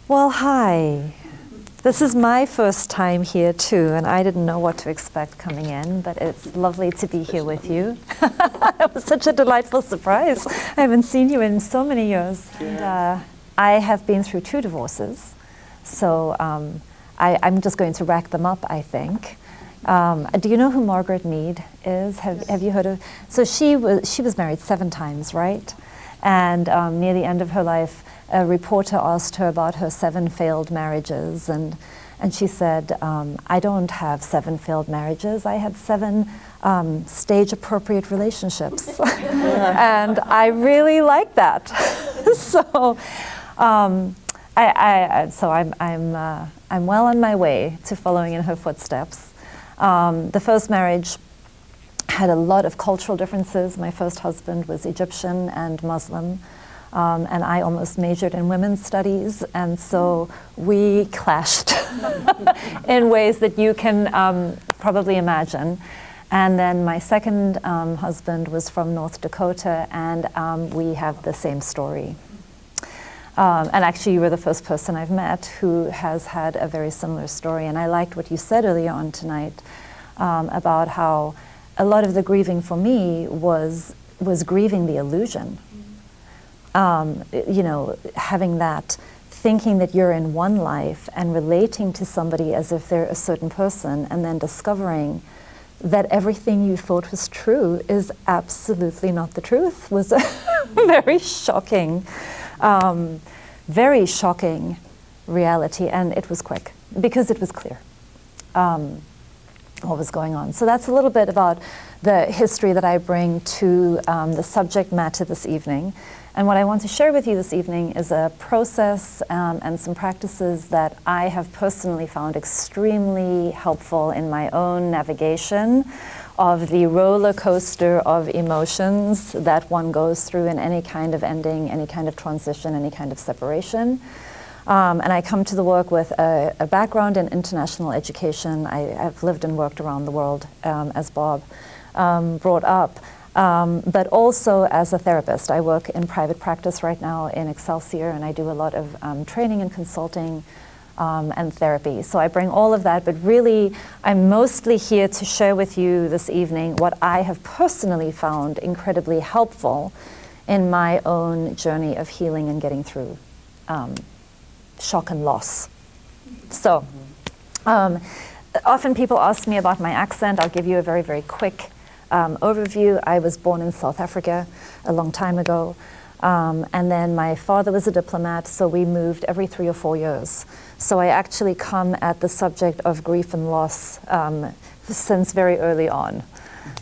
Well, hi. This is my first time here too, and I didn't know what to expect coming in, but it's lovely to be here with you. It was such a delightful surprise. I haven't seen you in so many years. And, I have been through 2 divorces, so I'm just going to rack them up, I think. Do you know who Margaret Mead is? Have you heard of? So she was married 7 times, right? And near the end of her life, a reporter asked her about her 7 failed marriages, and she said, I don't have 7 failed marriages, I had 7 stage-appropriate relationships. And I really like that. So I'm well on my way to following in her footsteps. The first marriage had a lot of cultural differences. My first husband was Egyptian and Muslim. And I almost majored in women's studies, and so we clashed in ways that you can probably imagine. And then my second husband was from North Dakota, and we have the same story. And actually, you were the first person I've met who has had a very similar story. And I liked what you said earlier on tonight about how a lot of the grieving for me was grieving the illusion. Having that, thinking that you're in one life and relating to somebody as if they're a certain person, and then discovering that everything you thought was true is absolutely not the truth, was a very shocking reality. And it was quick, because it was clear what was going on. So that's a little bit about the history that I bring to the subject matter this evening. And what I want to share with you this evening is a process and some practices that I have personally found extremely helpful in my own navigation of the roller coaster of emotions that one goes through in any kind of ending, any kind of transition, any kind of separation. And I come to the work with a background in international education. I've lived and worked around the world, as Bob brought up. But also as a therapist. I work in private practice right now in Excelsior, and I do a lot of training and consulting and therapy. So I bring all of that, but really I'm mostly here to share with you this evening what I have personally found incredibly helpful in my own journey of healing and getting through shock and loss. So often people ask me about my accent. I'll give you a very, very quick overview. I was born in South Africa a long time ago, and then my father was a diplomat, so we moved every 3 or 4 years. So I actually come at the subject of grief and loss since very early on.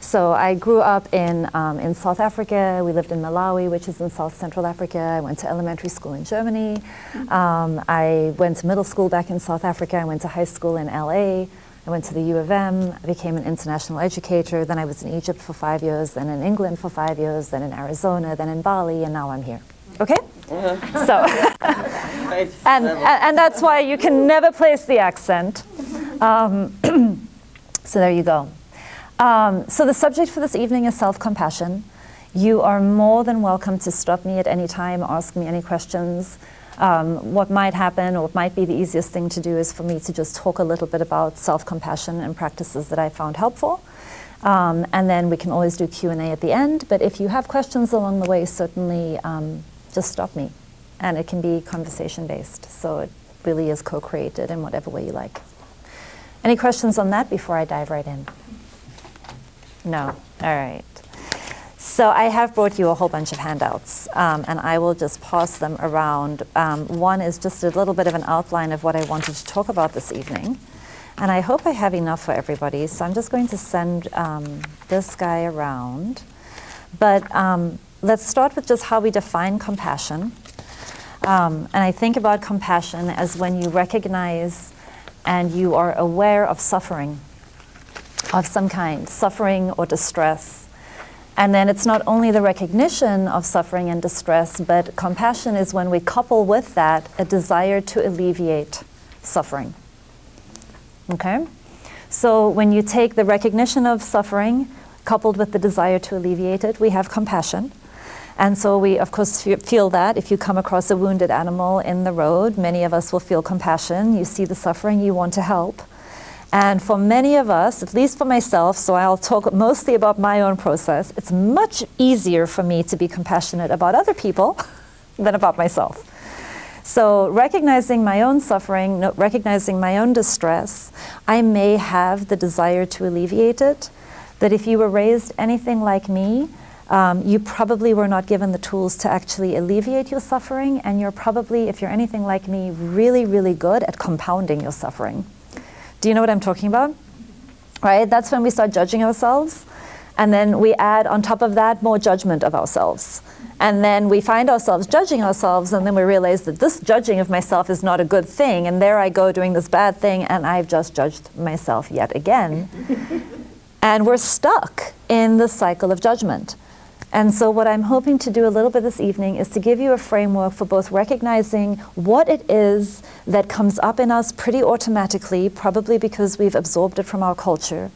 So I grew up in South Africa. We lived in Malawi, which is in South Central Africa. I went to elementary school in Germany. I went to middle school back in South Africa. I went to high school in LA. I went to the U of M, I became an international educator, then I was in Egypt for 5 years, then in England for 5 years, then in Arizona, then in Bali, and now I'm here. Okay? So, and that's why you can never place the accent. So there you go. So the subject for this evening is self-compassion. You are more than welcome to stop me at any time, ask me any questions. What might happen, or what might be the easiest thing to do, is for me to just talk a little bit about self-compassion and practices that I found helpful. And then we can always do Q&A at the end. But if you have questions along the way, certainly just stop me. And it can be conversation-based. So it really is co-created in whatever way you like. Any questions on that before I dive right in? No? All right. So I have brought you a whole bunch of handouts, and I will just pass them around. One is just a little bit of an outline of what I wanted to talk about this evening. And I hope I have enough for everybody, so I'm just going to send this guy around. But let's start with just how we define compassion. And I think about compassion as when you recognize and you are aware of suffering of some kind, suffering or distress. And then it's not only the recognition of suffering and distress, but compassion is when we couple with that a desire to alleviate suffering. Okay? So when you take the recognition of suffering coupled with the desire to alleviate it, we have compassion. And so we, of course, feel that. If you come across a wounded animal in the road, many of us will feel compassion. You see the suffering, you want to help. And for many of us, at least for myself, so I'll talk mostly about my own process, it's much easier for me to be compassionate about other people than about myself. So recognizing my own suffering, recognizing my own distress, I may have the desire to alleviate it. But if you were raised anything like me, you probably were not given the tools to actually alleviate your suffering, and you're probably, if you're anything like me, really, really good at compounding your suffering. Do you know what I'm talking about? Right? That's when we start judging ourselves, and then we add on top of that more judgment of ourselves. And then we find ourselves judging ourselves, and then we realize that this judging of myself is not a good thing, and there I go doing this bad thing, and I've just judged myself yet again. And we're stuck in the cycle of judgment. And so what I'm hoping to do a little bit this evening is to give you a framework for both recognizing what it is that comes up in us pretty automatically, probably because we've absorbed it from our culture,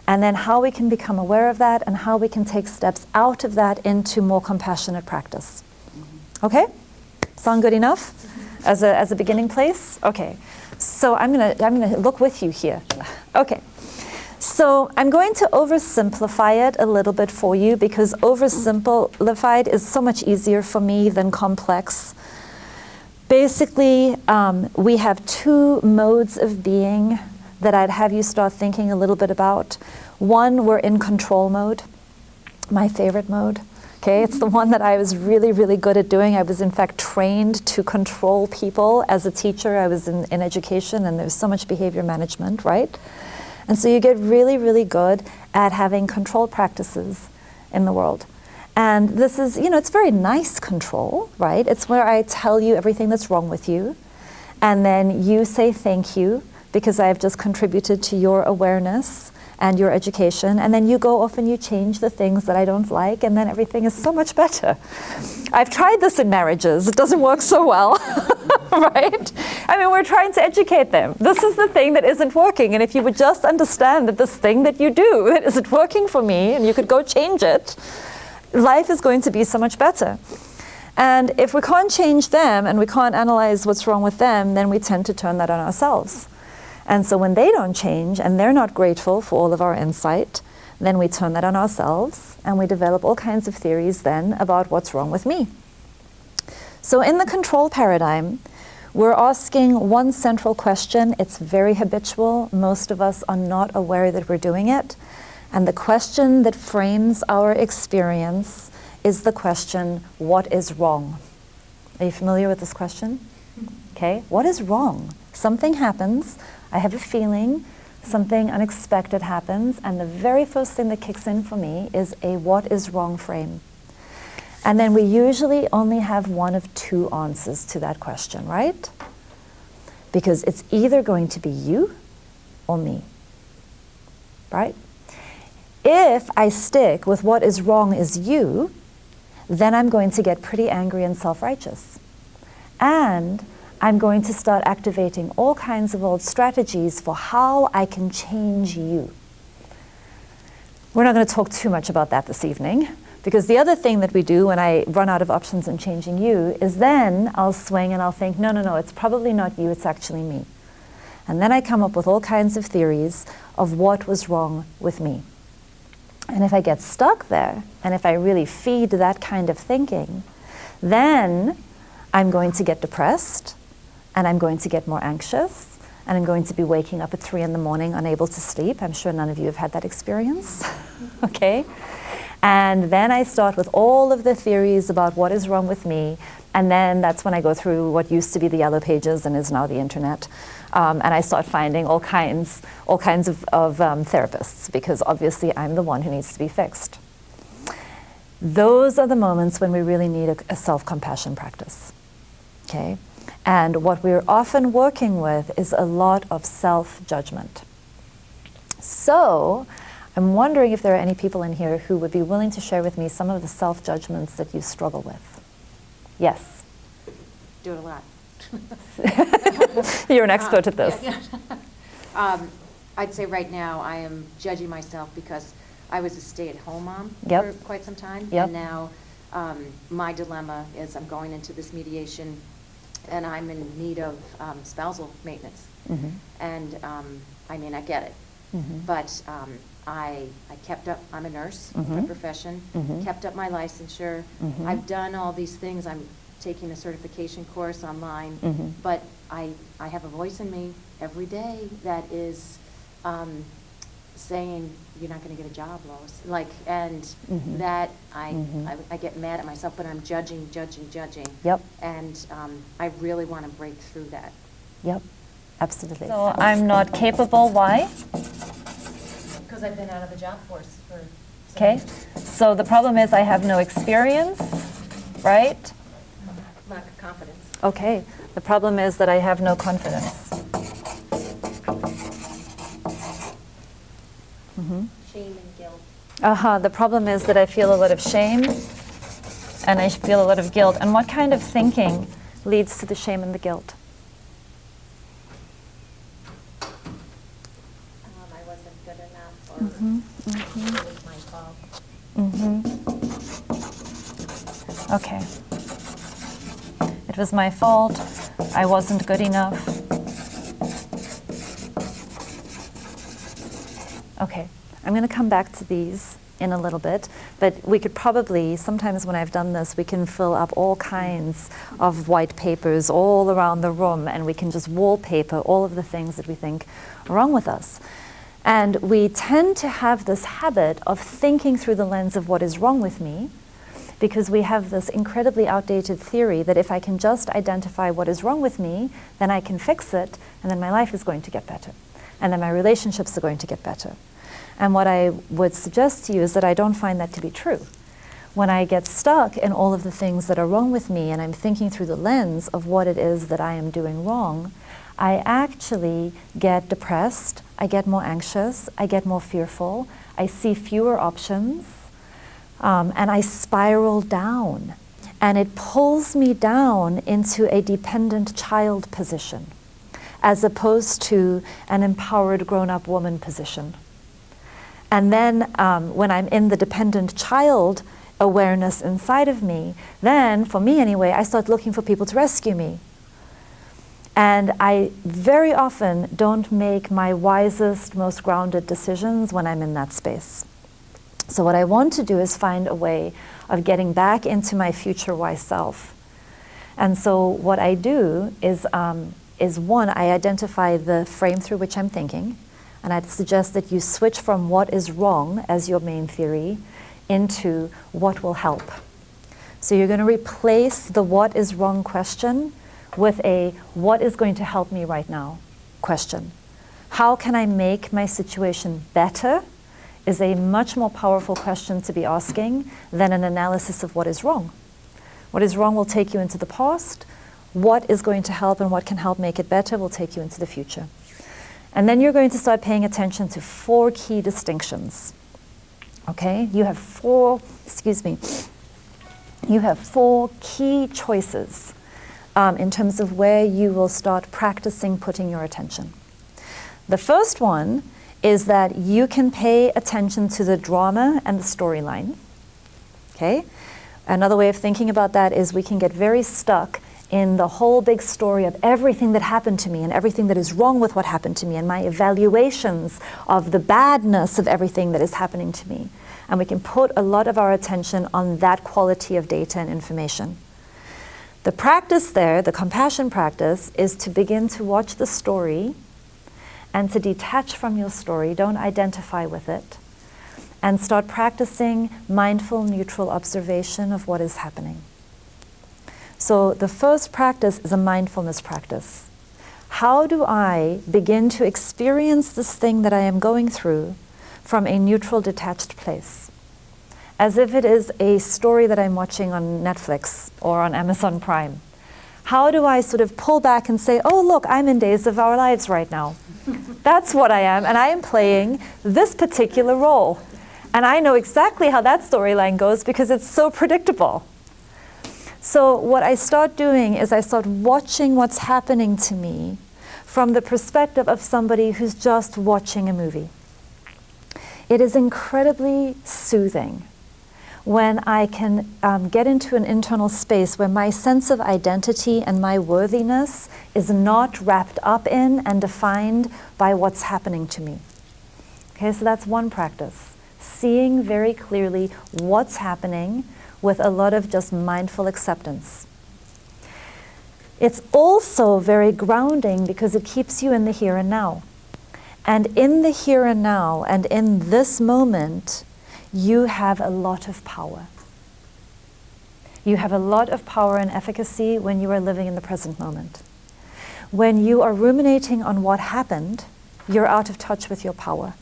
and then how we can become aware of that and how we can take steps out of that into more compassionate practice. Okay? Sound good enough as a beginning place? Okay. So I'm gonna look with you here. Okay. So I'm going to oversimplify it a little bit for you, because oversimplified is so much easier for me than complex. Basically, we have two modes of being that I'd have you start thinking a little bit about. One, we're in control mode, my favorite mode. Okay, it's the one that I was really, really good at doing. I was in fact trained to control people as a teacher. I was in education, and there's so much behavior management, right? And so you get really, really good at having control practices in the world. And this is, it's very nice control, right? It's where I tell you everything that's wrong with you, and then you say thank you because I've just contributed to your awareness and your education, and then you go off and you change the things that I don't like, and then everything is so much better. I've tried this in marriages. It doesn't work so well, right? I mean, we're trying to educate them. This is the thing that isn't working, and if you would just understand that this thing that you do that isn't working for me, and you could go change it, life is going to be so much better. And if we can't change them and we can't analyze what's wrong with them, then we tend to turn that on ourselves. And so when they don't change and they're not grateful for all of our insight, then we turn that on ourselves, and we develop all kinds of theories then about what's wrong with me. So in the control paradigm, we're asking one central question. It's very habitual. Most of us are not aware that we're doing it. And the question that frames our experience is the question, what is wrong? Are you familiar with this question? Okay, what is wrong? Something happens. I have a feeling, something unexpected happens, and the very first thing that kicks in for me is a what is wrong frame. And then we usually only have one of two answers to that question, right? Because it's either going to be you or me, right? If I stick with what is wrong is you, then I'm going to get pretty angry and self-righteous. And I'm going to start activating all kinds of old strategies for how I can change you. We're not going to talk too much about that this evening, because the other thing that we do when I run out of options in changing you is then I'll swing and I'll think, no, it's probably not you, it's actually me. And then I come up with all kinds of theories of what was wrong with me. And if I get stuck there, and if I really feed that kind of thinking, then I'm going to get depressed, and I'm going to get more anxious, and I'm going to be waking up at 3 in the morning unable to sleep. I'm sure none of you have had that experience, okay? And then I start with all of the theories about what is wrong with me, and then that's when I go through what used to be the yellow pages and is now the internet, and I start finding all kinds of therapists, because obviously I'm the one who needs to be fixed. Those are the moments when we really need a self-compassion practice, okay? And what we're often working with is a lot of self-judgment. So I'm wondering if there are any people in here who would be willing to share with me some of the self-judgments that you struggle with. Yes? Do it a lot. You're an expert at this. Yeah. I'd say right now I am judging myself because I was a stay-at-home mom Yep. for quite some time. Yep. And now my dilemma is I'm going into this mediation and I'm in need of spousal maintenance. And I mean, I get it. But I kept up, I'm a nurse by profession, kept up my licensure. I've done all these things. I'm taking a certification course online, but I have a voice in me every day that is saying, you're not going to get a job, Lois. Like, and that I get mad at myself, but I'm judging. Yep. And I really want to break through that. Yep, absolutely. So I'm not capable, why? Because I've been out of the job force for 7 Okay, years. so the problem is I have no experience, right? Lack of confidence. Okay, the problem is that I have no confidence. Shame and guilt. The problem is that I feel a lot of shame and I feel a lot of guilt. And what kind of thinking leads to the shame and the guilt? I wasn't good enough, or it was my fault. Okay. It was my fault. I wasn't good enough. Okay, I'm going to come back to these in a little bit, but we could probably, sometimes when I've done this, we can fill up all kinds of white papers all around the room, and we can just wallpaper all of the things that we think are wrong with us. And we tend to have this habit of thinking through the lens of what is wrong with me, because we have this incredibly outdated theory that if I can just identify what is wrong with me, then I can fix it, and then my life is going to get better, and then my relationships are going to get better. And what I would suggest to you is that I don't find that to be true. When I get stuck in all of the things that are wrong with me and I'm thinking through the lens of what it is that I am doing wrong, I actually get depressed, I get more anxious, I get more fearful, I see fewer options, and I spiral down. And it pulls me down into a dependent child position, as opposed to an empowered grown-up woman position. And then when I'm in the dependent child awareness inside of me, then, for me anyway, I start looking for people to rescue me. And I very often don't make my wisest, most grounded decisions when I'm in that space. So what I want to do is find a way of getting back into my future wise self. And so what I do is one, I identify the frame through which I'm thinking, and I'd suggest that you switch from what is wrong as your main theory into what will help. So you're going to replace the what is wrong question with a what is going to help me right now question. How can I make my situation better is a much more powerful question to be asking than an analysis of what is wrong. What is wrong will take you into the past. What is going to help and what can help make it better will take you into the future. And then you're going to start paying attention to 4 key distinctions. Okay? You have 4 key choices in terms of where you will start practicing putting your attention. The first one is that you can pay attention to the drama and the storyline. Okay? Another way of thinking about that is we can get very stuck in the whole big story of everything that happened to me and everything that is wrong with what happened to me and my evaluations of the badness of everything that is happening to me. And we can put a lot of our attention on that quality of data and information. The practice there, the compassion practice, is to begin to watch the story and to detach from your story, don't identify with it, and start practicing mindful, neutral observation of what is happening. So the first practice is a mindfulness practice. How do I begin to experience this thing that I am going through from a neutral, detached place? As if it is a story that I'm watching on Netflix or on Amazon Prime. How do I sort of pull back and say, oh, look, I'm in Days of Our Lives right now. That's what I am, and I am playing this particular role. And I know exactly how that storyline goes because it's so predictable. So what I start doing is I start watching what's happening to me from the perspective of somebody who's just watching a movie. It is incredibly soothing. when I can get into an internal space where my sense of identity and my worthiness is not wrapped up in and defined by what's happening to me. Okay, so that's one practice. Seeing very clearly what's happening with a lot of just mindful acceptance. It's also very grounding because it keeps you in the here and now. And in the here and now, and in this moment, you have a lot of power. You have a lot of power and efficacy when you are living in the present moment. When you are ruminating on what happened, you're out of touch with your power.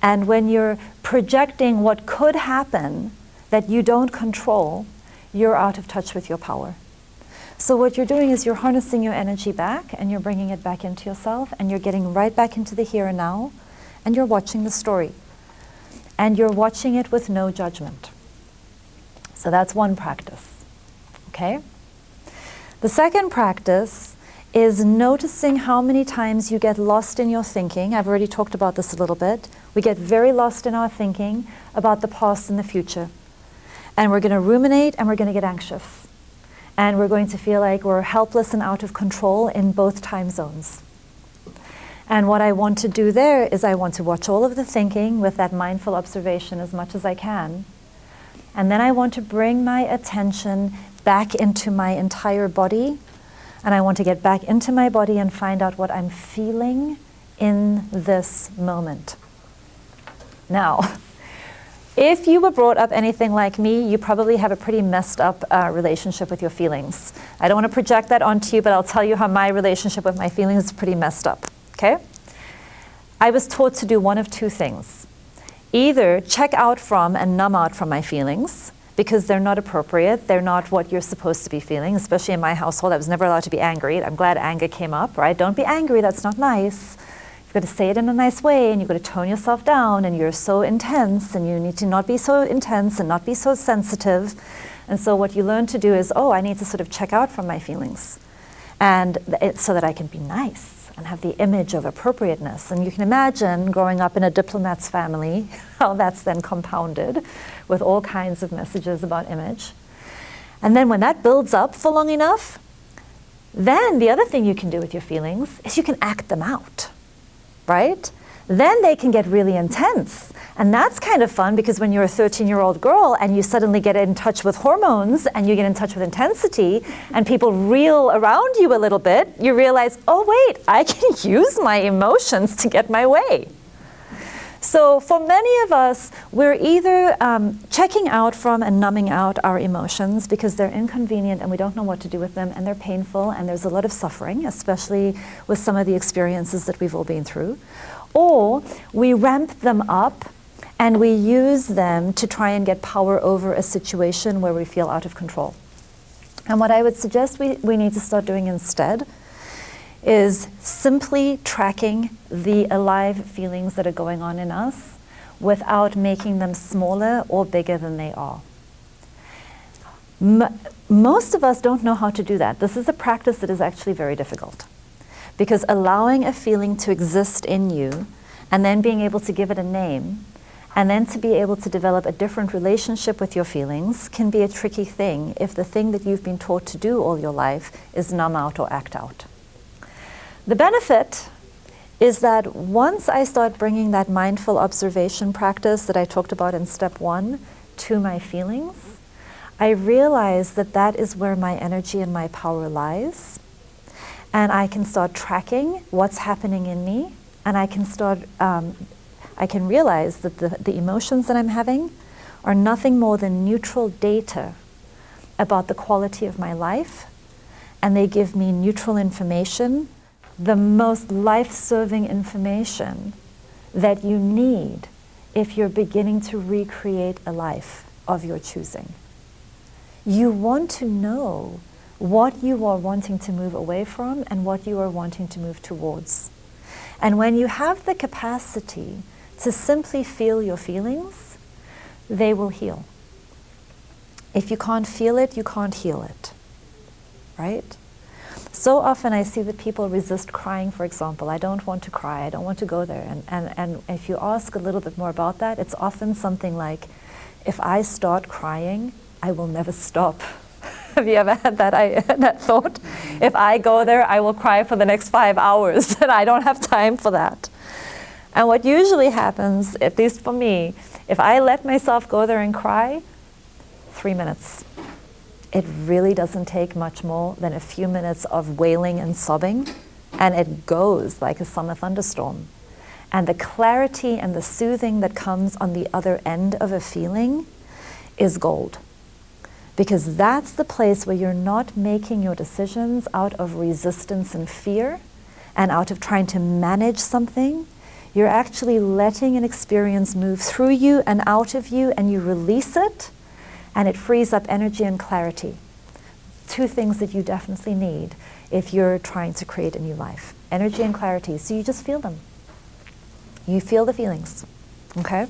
And when you're projecting what could happen that you don't control, you're out of touch with your power. So what you're doing is you're harnessing your energy back and you're bringing it back into yourself and you're getting right back into the here and now and you're watching the story. And you're watching it with no judgment. So that's one practice, okay? The second practice is noticing how many times you get lost in your thinking. I've already talked about this a little bit. We get very lost in our thinking about the past and the future. And we're going to ruminate and we're going to get anxious. And we're going to feel like we're helpless and out of control in both time zones. And what I want to do there is I want to watch all of the thinking with that mindful observation as much as I can. And then I want to bring my attention back into my entire body. And I want to get back into my body and find out what I'm feeling in this moment. Now, if you were brought up anything like me, you probably have a pretty messed up relationship with your feelings. I don't want to project that onto you, but I'll tell you how my relationship with my feelings is pretty messed up, okay? I was taught to do one of two things. Either check out from and numb out from my feelings, because they're not appropriate, they're not what you're supposed to be feeling, especially in my household. I was never allowed to be angry. I'm glad anger came up, right? Don't be angry, that's not nice. You've got to say it in a nice way, and you've got to tone yourself down, and you're so intense, and you need to not be so intense and not be so sensitive. And so what you learn to do is, oh, I need to sort of check out from my feelings, and so that I can be nice and have the image of appropriateness. And you can imagine growing up in a diplomat's family, how that's then compounded with all kinds of messages about image. And then when that builds up for long enough, then the other thing you can do with your feelings is you can act them out. Right? Then they can get really intense. And that's kind of fun because when you're a 13-year-old girl and you suddenly get in touch with hormones and you get in touch with intensity and people reel around you a little bit, you realize, oh wait, I can use my emotions to get my way. So for many of us, we're either checking out from and numbing out our emotions because they're inconvenient and we don't know what to do with them and they're painful and there's a lot of suffering, especially with some of the experiences that we've all been through. Or we ramp them up and we use them to try and get power over a situation where we feel out of control. And what I would suggest we need to start doing instead is simply tracking the alive feelings that are going on in us without making them smaller or bigger than they are. Most of us don't know how to do that. This is a practice that is actually very difficult because allowing a feeling to exist in you and then being able to give it a name and then to be able to develop a different relationship with your feelings can be a tricky thing if the thing that you've been taught to do all your life is numb out or act out. The benefit is that once I start bringing that mindful observation practice that I talked about in step 1 to my feelings, I realize that that is where my energy and my power lies. And I can start tracking what's happening in me, and I can realize that the emotions that I'm having are nothing more than neutral data about the quality of my life, and they give me neutral information, the most life-serving information that you need if you're beginning to recreate a life of your choosing. You want to know what you are wanting to move away from and what you are wanting to move towards. And when you have the capacity to simply feel your feelings, they will heal. If you can't feel it, you can't heal it, right? So often I see that people resist crying, for example. I don't want to cry, I don't want to go there. And if you ask a little bit more about that, it's often something like, if I start crying, I will never stop. Have you ever had that thought? If I go there, I will cry for the next 5 hours, and I don't have time for that. And what usually happens, at least for me, if I let myself go there and cry, 3 minutes. It really doesn't take much more than a few minutes of wailing and sobbing, and it goes like a summer thunderstorm. And the clarity and the soothing that comes on the other end of a feeling is gold. Because that's the place where you're not making your decisions out of resistance and fear and out of trying to manage something. You're actually letting an experience move through you and out of you, and you release it, and it frees up energy and clarity. 2 things that you definitely need if you're trying to create a new life. Energy and clarity. So you just feel them. You feel the feelings. Okay?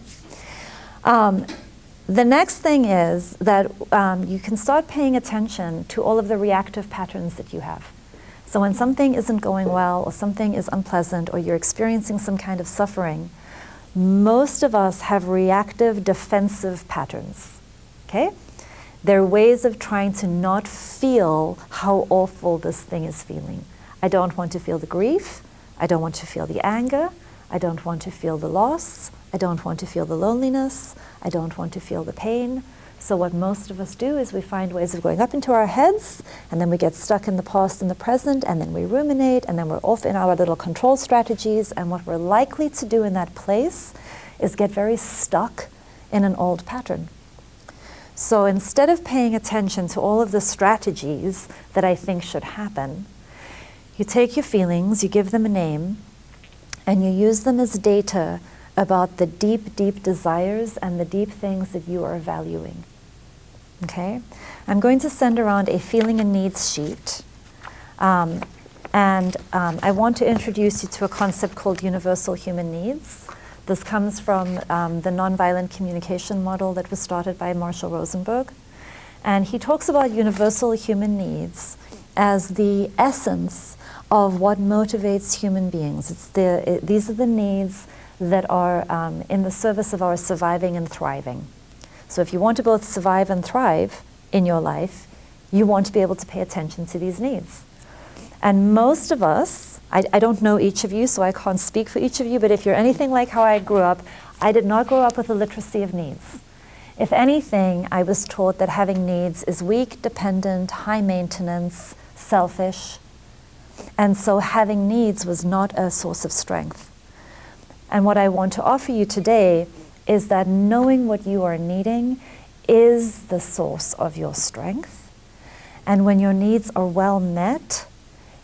The next thing is that you can start paying attention to all of the reactive patterns that you have. So when something isn't going well, or something is unpleasant, or you're experiencing some kind of suffering, most of us have reactive defensive patterns. Okay? They're ways of trying to not feel how awful this thing is feeling. I don't want to feel the grief. I don't want to feel the anger. I don't want to feel the loss. I don't want to feel the loneliness. I don't want to feel the pain. So what most of us do is we find ways of going up into our heads, and then we get stuck in the past and the present, and then we ruminate, and then we're off in our little control strategies, and what we're likely to do in that place is get very stuck in an old pattern. So instead of paying attention to all of the strategies that I think should happen, you take your feelings, you give them a name, and you use them as data about the deep, deep desires and the deep things that you are valuing. Okay? I'm going to send around a feeling and needs sheet. I want to introduce you to a concept called universal human needs. This comes from the nonviolent communication model that was started by Marshall Rosenberg. And he talks about universal human needs as the essence of what motivates human beings. These are the needs that are in the service of our surviving and thriving. So if you want to both survive and thrive in your life, you want to be able to pay attention to these needs. And most of us, I don't know each of you, so I can't speak for each of you, but if you're anything like how I grew up, I did not grow up with a literacy of needs. If anything, I was taught that having needs is weak, dependent, high maintenance, selfish. And so having needs was not a source of strength. And what I want to offer you today is that knowing what you are needing is the source of your strength. And when your needs are well met,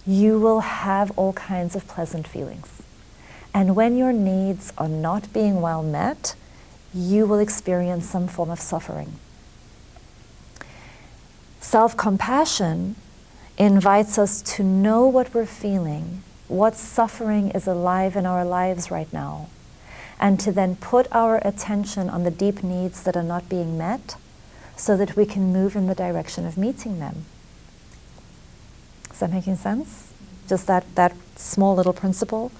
you will have all kinds of pleasant feelings. And when your needs are not being well met, you will experience some form of suffering. Self-compassion invites us to know what we're feeling, what suffering is alive in our lives right now, and to then put our attention on the deep needs that are not being met so that we can move in the direction of meeting them. Is that making sense? Just that small little principle.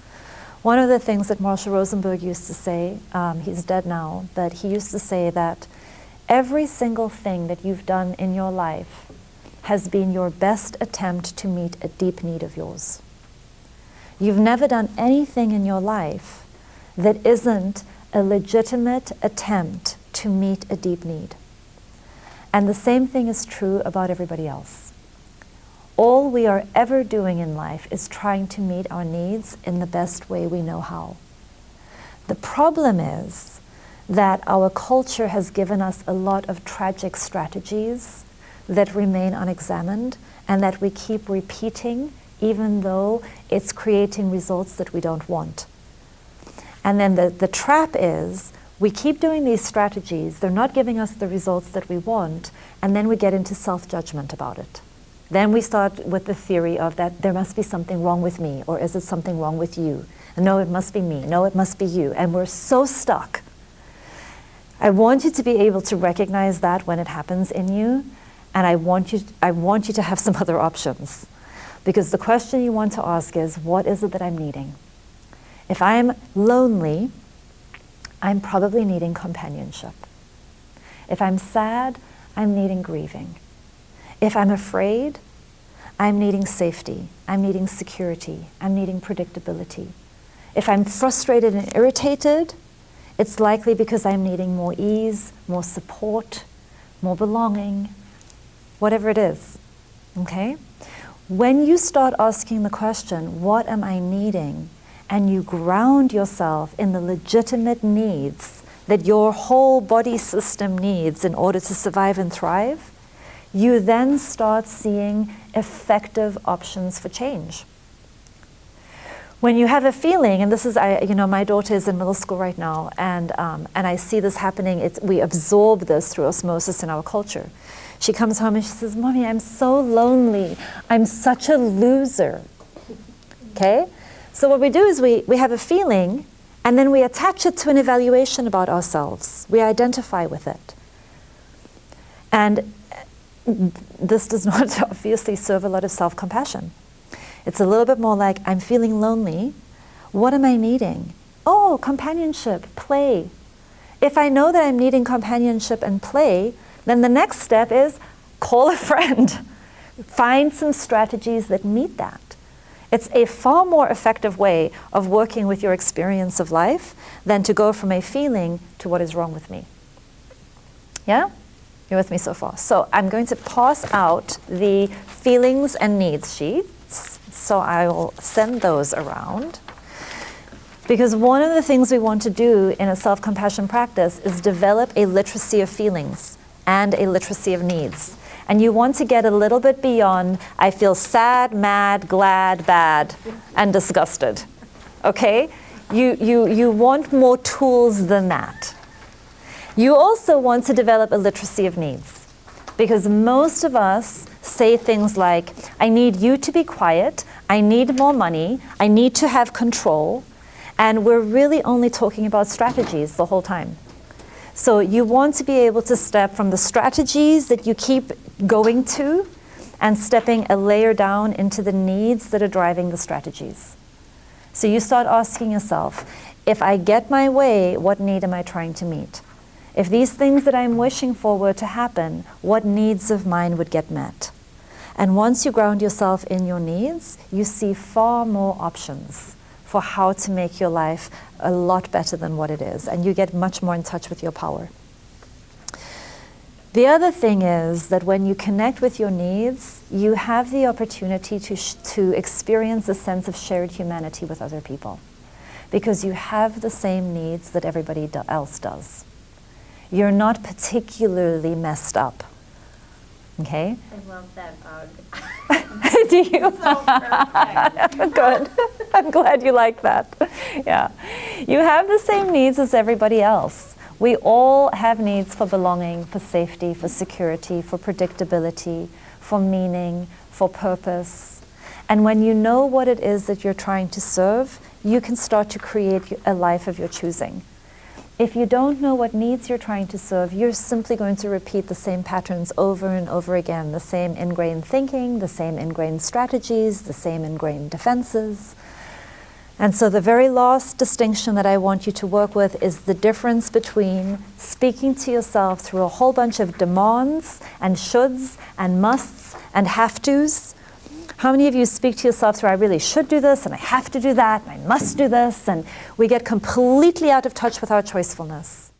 One of the things that Marshall Rosenberg used to say, he's dead now, but he used to say that every single thing that you've done in your life has been your best attempt to meet a deep need of yours. You've never done anything in your life that isn't a legitimate attempt to meet a deep need. And the same thing is true about everybody else. All we are ever doing in life is trying to meet our needs in the best way we know how. The problem is that our culture has given us a lot of tragic strategies that remain unexamined and that we keep repeating even though it's creating results that we don't want. And then the trap is we keep doing these strategies, they're not giving us the results that we want, and then we get into self-judgment about it. Then we start with the theory of that there must be something wrong with me, or is it something wrong with you? No, it must be me. No, it must be you. And we're so stuck. I want you to be able to recognize that when it happens in you, and I want you to have some other options. Because the question you want to ask is, what is it that I'm needing? If I'm lonely, I'm probably needing companionship. If I'm sad, I'm needing grieving. If I'm afraid, I'm needing safety. I'm needing security. I'm needing predictability. If I'm frustrated and irritated, it's likely because I'm needing more ease, more support, more belonging, whatever it is, okay? When you start asking the question, what am I needing? And you ground yourself in the legitimate needs that your whole body system needs in order to survive and thrive, you then start seeing effective options for change. When you have a feeling, and this is, my daughter is in middle school right now, and I see this happening, we absorb this through osmosis in our culture. She comes home and she says, Mommy, I'm so lonely. I'm such a loser. Okay? So what we do is we have a feeling, and then we attach it to an evaluation about ourselves. We identify with it. And this does not obviously serve a lot of self-compassion. It's a little bit more like, I'm feeling lonely. What am I needing? Oh, companionship, play. If I know that I'm needing companionship and play, then the next step is call a friend. Find some strategies that meet that. It's a far more effective way of working with your experience of life than to go from a feeling to what is wrong with me. Yeah? You're with me so far? So I'm going to pass out the feelings and needs sheets. So I will send those around. Because one of the things we want to do in a self-compassion practice is develop a literacy of feelings and a literacy of needs. And you want to get a little bit beyond, I feel sad, mad, glad, bad, and disgusted. Okay? You want more tools than that. You also want to develop a literacy of needs. Because most of us say things like, I need you to be quiet, I need more money, I need to have control, and we're really only talking about strategies the whole time. So you want to be able to step from the strategies that you keep going to and stepping a layer down into the needs that are driving the strategies. So you start asking yourself, if I get my way, what need am I trying to meet? If these things that I'm wishing for were to happen, what needs of mine would get met? And once you ground yourself in your needs, you see far more options for how to make your life a lot better than what it is, and you get much more in touch with your power. The other thing is that when you connect with your needs, you have the opportunity to experience a sense of shared humanity with other people, because you have the same needs that everybody else does. You're not particularly messed up. Okay? I love that hug. Do you? So perfect. Good. I'm glad you like that. Yeah. You have the same needs as everybody else. We all have needs for belonging, for safety, for security, for predictability, for meaning, for purpose. And when you know what it is that you're trying to serve, you can start to create a life of your choosing. If you don't know what needs you're trying to serve, you're simply going to repeat the same patterns over and over again, the same ingrained thinking, the same ingrained strategies, the same ingrained defenses. And so the very last distinction that I want you to work with is the difference between speaking to yourself through a whole bunch of demands and shoulds and musts and have-tos. How many of you speak to yourself through, I really should do this, and I have to do that, and I must do this, and we get completely out of touch with our choicefulness.